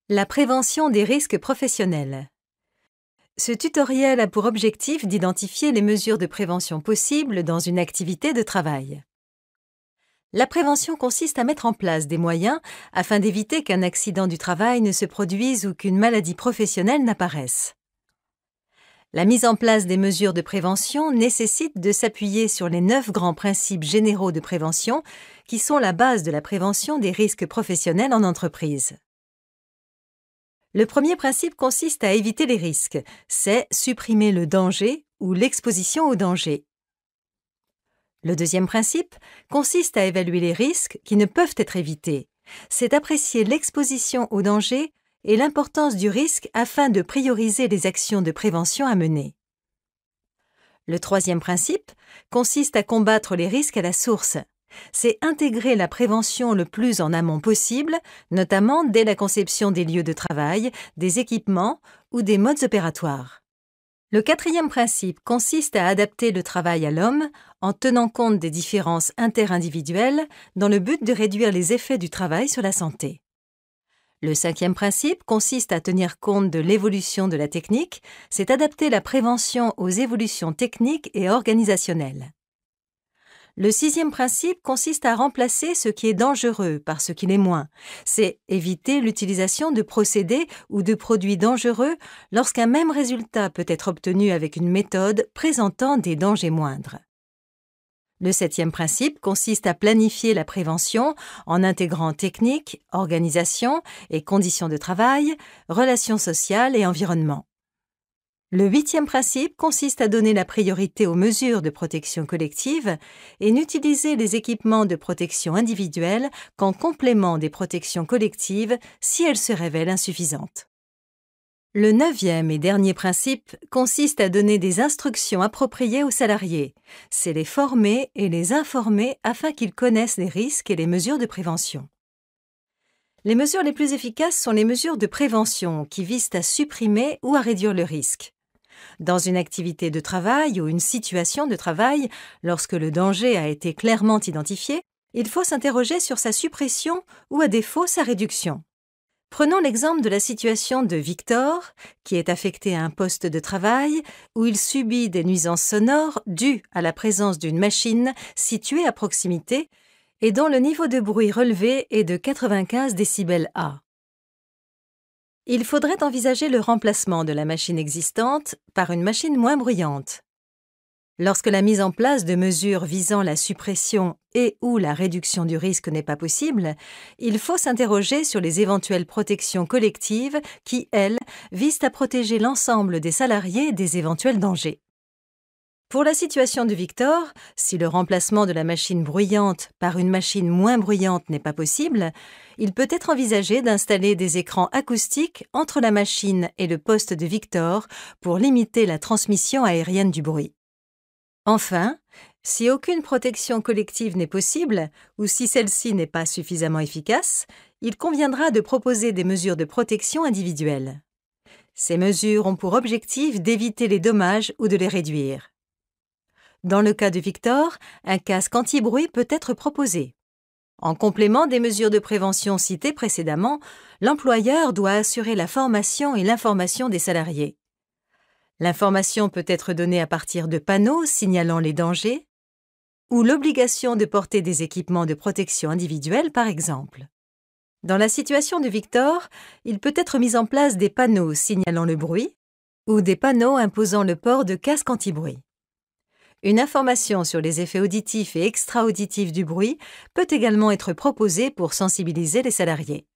La prévention des risques professionnels. Ce tutoriel a pour objectif d'identifier les mesures de prévention possibles dans une activité de travail. La prévention consiste à mettre en place des moyens afin d'éviter qu'un accident du travail ne se produise ou qu'une maladie professionnelle n'apparaisse. La mise en place des mesures de prévention nécessite de s'appuyer sur les 9 grands principes généraux de prévention qui sont la base de la prévention des risques professionnels en entreprise. Le premier principe consiste à éviter les risques, c'est supprimer le danger ou l'exposition au danger. Le deuxième principe consiste à évaluer les risques qui ne peuvent être évités, c'est apprécier l'exposition au danger et l'importance du risque afin de prioriser les actions de prévention à mener. Le troisième principe consiste à combattre les risques à la source. C'est intégrer la prévention le plus en amont possible, notamment dès la conception des lieux de travail, des équipements ou des modes opératoires. Le quatrième principe consiste à adapter le travail à l'homme en tenant compte des différences interindividuelles dans le but de réduire les effets du travail sur la santé. Le cinquième principe consiste à tenir compte de l'évolution de la technique, c'est adapter la prévention aux évolutions techniques et organisationnelles. Le sixième principe consiste à remplacer ce qui est dangereux par ce qui l'est moins. C'est éviter l'utilisation de procédés ou de produits dangereux lorsqu'un même résultat peut être obtenu avec une méthode présentant des dangers moindres. Le septième principe consiste à planifier la prévention en intégrant technique, organisation et conditions de travail, relations sociales et environnement. Le huitième principe consiste à donner la priorité aux mesures de protection collective et n'utiliser les équipements de protection individuelle qu'en complément des protections collectives si elles se révèlent insuffisantes. Le neuvième et dernier principe consiste à donner des instructions appropriées aux salariés. C'est les former et les informer afin qu'ils connaissent les risques et les mesures de prévention. Les mesures les plus efficaces sont les mesures de prévention qui visent à supprimer ou à réduire le risque. Dans une activité de travail ou une situation de travail, lorsque le danger a été clairement identifié, il faut s'interroger sur sa suppression ou à défaut sa réduction. Prenons l'exemple de la situation de Victor, qui est affecté à un poste de travail où il subit des nuisances sonores dues à la présence d'une machine située à proximité et dont le niveau de bruit relevé est de 95 décibels A. Il faudrait envisager le remplacement de la machine existante par une machine moins bruyante. Lorsque la mise en place de mesures visant la suppression et/ou la réduction du risque n'est pas possible, il faut s'interroger sur les éventuelles protections collectives qui, elles, visent à protéger l'ensemble des salariés des éventuels dangers. Pour la situation de Victor, si le remplacement de la machine bruyante par une machine moins bruyante n'est pas possible, il peut être envisagé d'installer des écrans acoustiques entre la machine et le poste de Victor pour limiter la transmission aérienne du bruit. Enfin, si aucune protection collective n'est possible ou si celle-ci n'est pas suffisamment efficace, il conviendra de proposer des mesures de protection individuelles. Ces mesures ont pour objectif d'éviter les dommages ou de les réduire. Dans le cas de Victor, un casque anti-bruit peut être proposé. En complément des mesures de prévention citées précédemment, l'employeur doit assurer la formation et l'information des salariés. L'information peut être donnée à partir de panneaux signalant les dangers ou l'obligation de porter des équipements de protection individuelle, par exemple. Dans la situation de Victor, il peut être mis en place des panneaux signalant le bruit ou des panneaux imposant le port de casques anti-bruit. Une information sur les effets auditifs et extra-auditifs du bruit peut également être proposée pour sensibiliser les salariés.